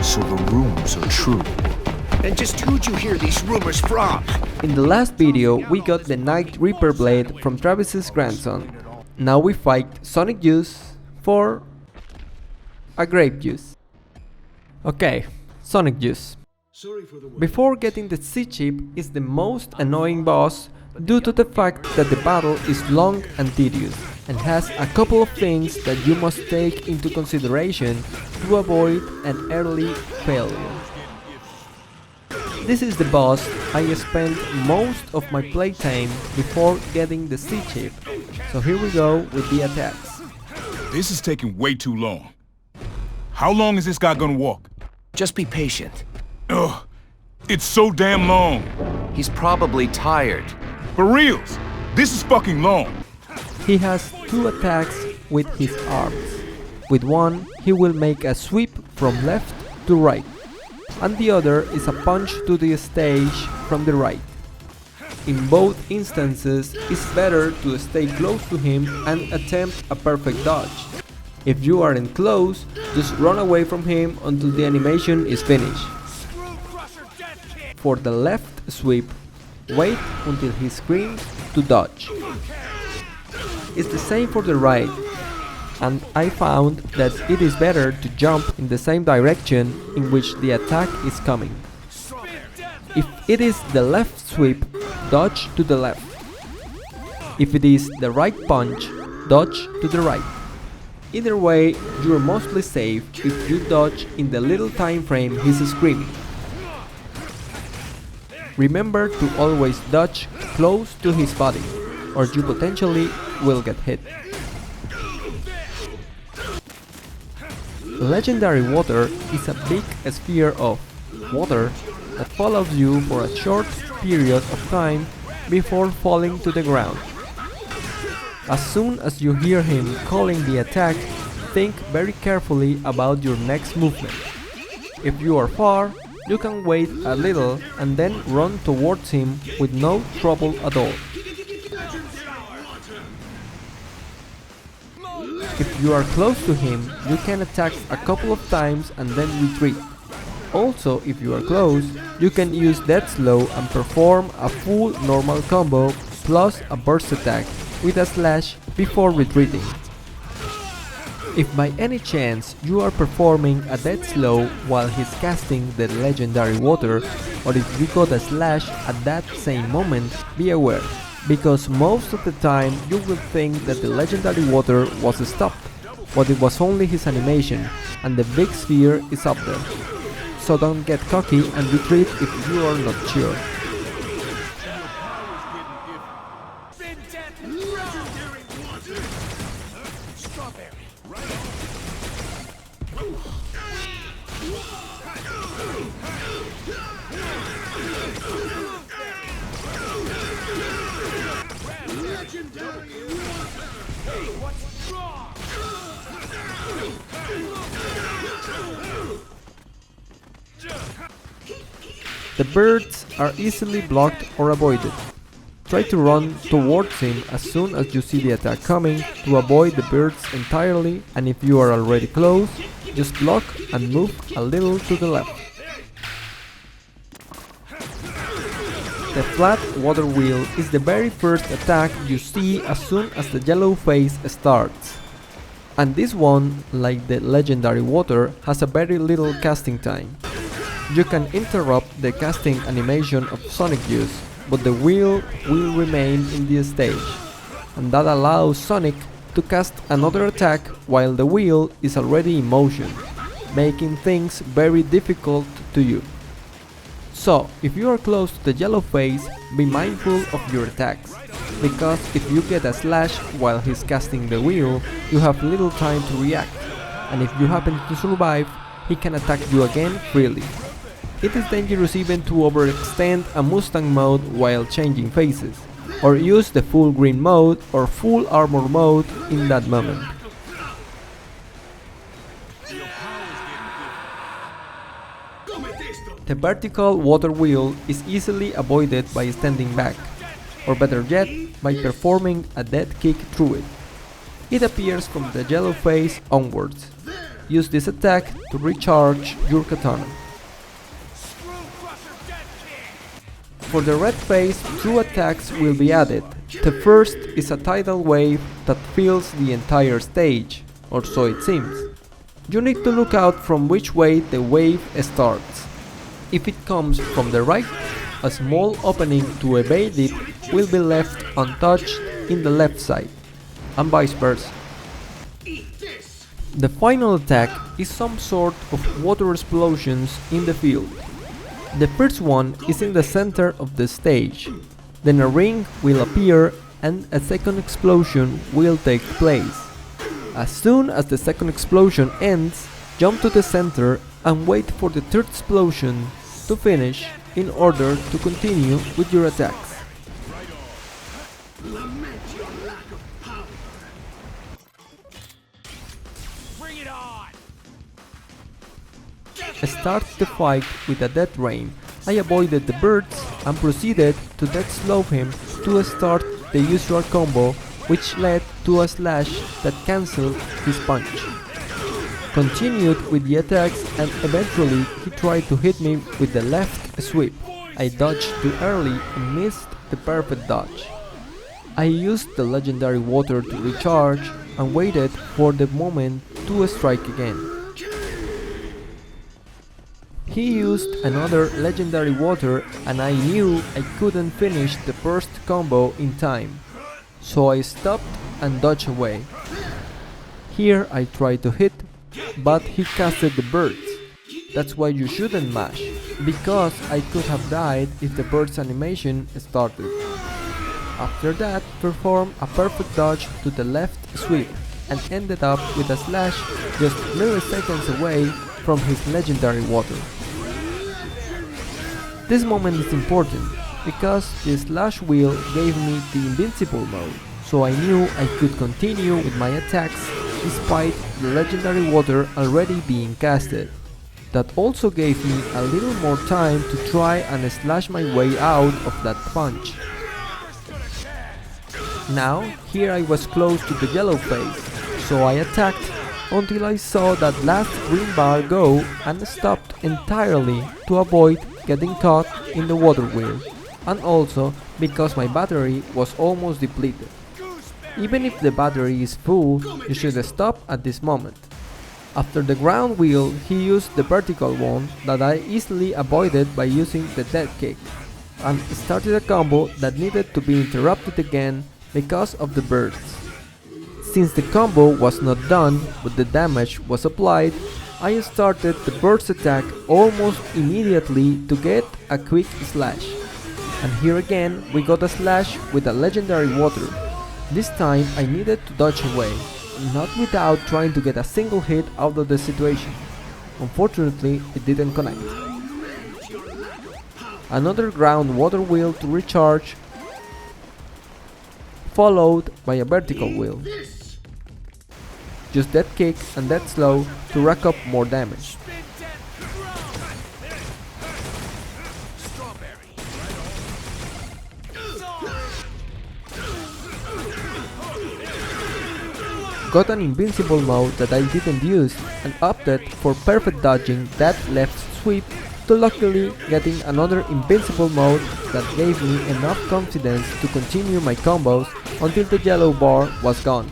So the rumors are true. And just who'd you hear these rumors from? In the last video, we got the Night Reaper blade from Travis's grandson. Now we fight Sonic Juice for a Grape Juice. Okay, Sonic Juice. Before getting the Tiga Chip is the most annoying boss due to the fact that the battle is long and tedious and has a couple of things that you must take into consideration to avoid an early failure. This is the boss I spent most of my playtime before getting the Tiga Chip, so here we go with the attacks. This is taking way too long. How long is this guy gonna walk? Just be patient. Ugh, it's so damn long. He's probably tired. For reals, this is fucking long. He has two attacks with his arms. With one, he will make a sweep from left to right, and the other is a punch to the stage from the right. In both instances, it's better to stay close to him and attempt a perfect dodge. If you aren't close, just run away from him until the animation is finished. For the left sweep, wait until he screams to dodge. It's the same for the right, and I found that it is better to jump in the same direction in which the attack is coming. If it is the left sweep, dodge to the left. If it is the right punch, dodge to the right. Either way, you're mostly safe if you dodge in the little time frame he's screaming. Remember to always dodge close to his body, or you potentially will get hit. Legendary water is a big sphere of water that follows you for a short period of time before falling to the ground. As soon as you hear him calling the attack, think very carefully about your next movement. If you are far, you can wait a little and then run towards him with no trouble at all. If you are close to him, you can attack a couple of times and then retreat. Also, if you are close, you can use Death Slow and perform a full normal combo plus a burst attack with a slash before retreating. If by any chance you are performing a Death Slow while he's casting the legendary water, or if you got a slash at that same moment, be aware, because most of the time you will think that the legendary water was stopped, but it was only his animation, and the big sphere is up there. So don't get cocky and retreat if you are not sure. The birds are easily blocked or avoided. Try to run towards him as soon as you see the attack coming to avoid the birds entirely, and if you are already close, just block and move a little to the left. The flat water wheel is the very first attack you see as soon as the yellow phase starts. And this one, like the legendary water, has a very little casting time. You can interrupt the casting animation of Sonic Juice, but the wheel will remain in the stage, and that allows Sonic to cast another attack while the wheel is already in motion, making things very difficult to you. So, if you are close to the yellow phase, be mindful of your attacks, because if you get a slash while he's casting the wheel, you have little time to react, and if you happen to survive, he can attack you again freely. It is dangerous even to overextend a Mustang mode while changing phases, or use the full green mode or full armor mode in that moment. The vertical water wheel is easily avoided by standing back, or better yet, by performing a dead kick through it. It appears from the yellow phase onwards. use this attack to recharge your katana. For the red phase, 2 attacks will be added. The first is a tidal wave that fills the entire stage, or so it seems. You need to look out from which way the wave starts. If it comes from the right, a small opening to evade it will be left untouched in the left side, and vice versa. The final attack is some sort of water explosions in the field. The first one is in the center of the stage, then a ring will appear and a second explosion will take place. As soon as the second explosion ends, jump to the center and wait for the third explosion to finish in order to continue with your attacks. Start the fight with a death rain. I avoided the birds and proceeded to death slow him to start the usual combo, which led to a slash that cancelled his punch. Continued with the attacks and eventually he tried to hit me with the left sweep. I dodged too early and missed the perfect dodge. I used the legendary water to recharge and waited for the moment to strike again. He used another legendary water and I knew I couldn't finish the first combo in time, so I stopped and dodged away. Here I tried to hit, but he casted the birds. That's why you shouldn't mash, because I could have died if the bird's animation started. After that, perform a perfect dodge to the left sweep and ended up with a slash just milliseconds away from his legendary water. This moment is important because the slash wheel gave me the invincible mode, so I knew I could continue with my attacks despite the legendary water already being casted. That also gave me a little more time to try and slash my way out of that punch. Now, here I was close to the yellow phase, so I attacked until I saw that last green bar go and stopped entirely to avoid getting caught in the water wheel, and also because my battery was almost depleted. Even if the battery is full, you should stop at this moment. After the ground wheel, he used the vertical one that I easily avoided by using the dead kick, and started a combo that needed to be interrupted again because of the birds. Since the combo was not done but the damage was applied, I started the burst attack almost immediately to get a quick slash. And here again we got a slash with a legendary water. This time I needed to dodge away, not without trying to get a single hit out of the situation. Unfortunately, it didn't connect. Another ground water wheel to recharge, followed by a vertical wheel. Just that kick and that slow to rack up more damage. Got an invincible mode that I didn't use and opted for perfect dodging that left sweep to luckily getting another invincible mode that gave me enough confidence to continue my combos until the yellow bar was gone.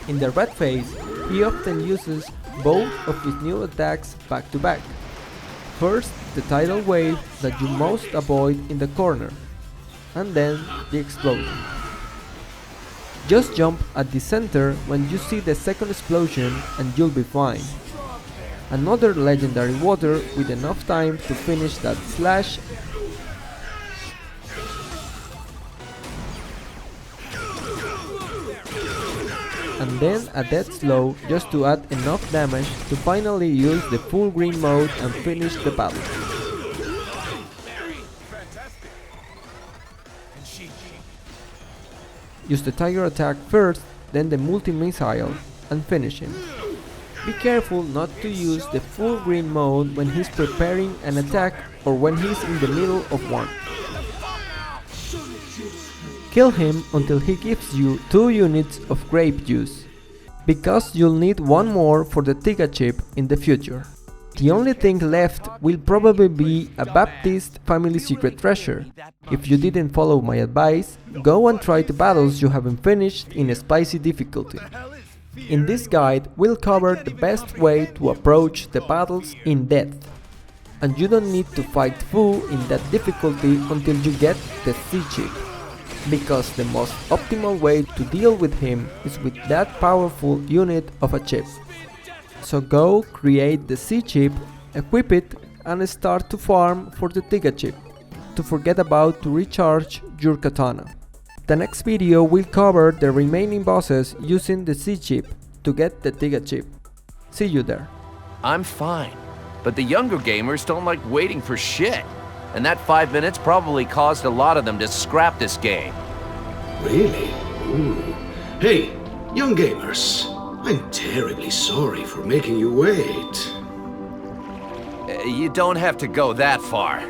In the red phase, he often uses both of his new attacks back to back. First, the tidal wave that you must avoid in the corner, and then the explosion. Just jump at the center when you see the second explosion and you'll be fine. Another legendary water with enough time to finish that slash. And then a death slow just to add enough damage to finally use the full green mode and finish the battle. Use the tiger attack first, then the multi-missile and finish him. Be careful not to use the full green mode when he's preparing an attack or when he's in the middle of one. Kill him until he gives you 2 units of Grape Juice, because you'll need one more for the Tiga Chip in the future. The only thing left will probably be a Baptist family secret treasure. If you didn't follow my advice, go and try the battles you haven't finished in a spicy difficulty. In this guide, we'll cover the best way to approach the battles in depth. And you don't need to fight Fu in that difficulty until you get the C chip, because the most optimal way to deal with him is with that powerful unit of a chip. So go create the C chip, equip it, and start to farm for the Tiga chip, to forget about to recharge your katana. The next video will cover the remaining bosses using the C chip to get the Tiga chip. See you there. I'm fine, but the younger gamers don't like waiting for shit. And that 5 minutes probably caused a lot of them to scrap this game. Really? Hey, young gamers, I'm terribly sorry for making you wait. You don't have to go that far.